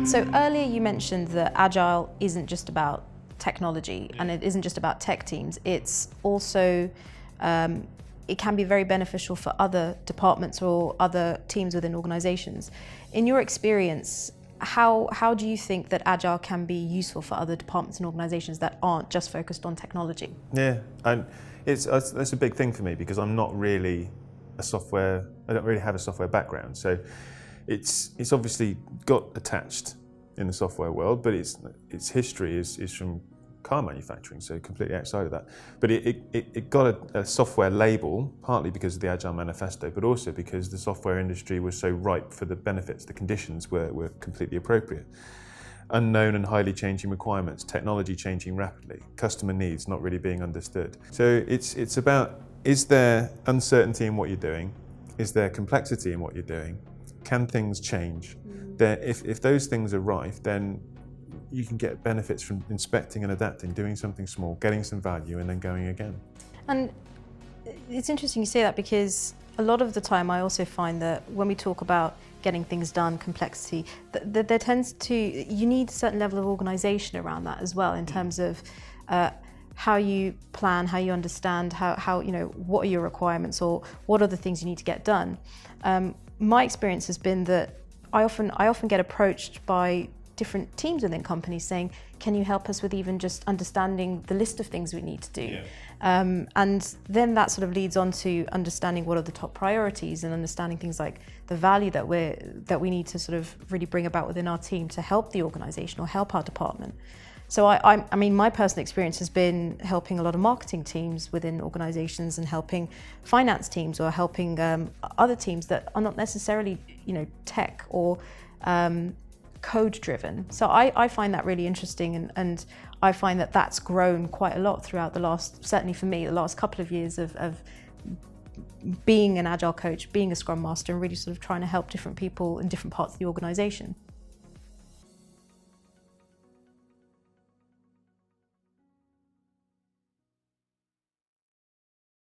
So earlier you mentioned that Agile isn't just about technology and it isn't just about tech teams. It's also, it can be very beneficial for other departments or other teams within organizations. In your experience, how do you think that Agile can be useful for other departments and organizations that aren't just focused on technology? Yeah, and that's a big thing for me because I'm not really I don't really have a software background. So it's obviously got attached in the software world, but its history is from car manufacturing, so completely outside of that. But it got a software label, partly because of the Agile Manifesto, but also because the software industry was so ripe for the benefits, the conditions were completely appropriate. Unknown and highly changing requirements, technology changing rapidly, customer needs not really being understood. So it's about, is there uncertainty in what you're doing? Is there complexity in what you're doing? Can things change? If those things are rife, then you can get benefits from inspecting and adapting, doing something small, getting some value, and then going again. And it's interesting you say that, because a lot of the time I also find that when we talk about getting things done, complexity, there tends to, you need a certain level of organization around that as well, in terms of how you plan, how you understand, how you know, what are your requirements, or what are the things you need to get done. My experience has been that I often get approached by different teams within companies saying, can you help us with even just understanding the list of things we need to do? Yeah. And then that sort of leads on to understanding what are the top priorities and understanding things like the value that we need to sort of really bring about within our team to help the organization or help our department. So I mean, my personal experience has been helping a lot of marketing teams within organizations and helping finance teams or helping other teams that are not necessarily, you know, tech or code driven. So I find that really interesting, and I find that that's grown quite a lot throughout the last, certainly for me, the last couple of years of being an Agile coach, being a Scrum Master, and really sort of trying to help different people in different parts of the organization.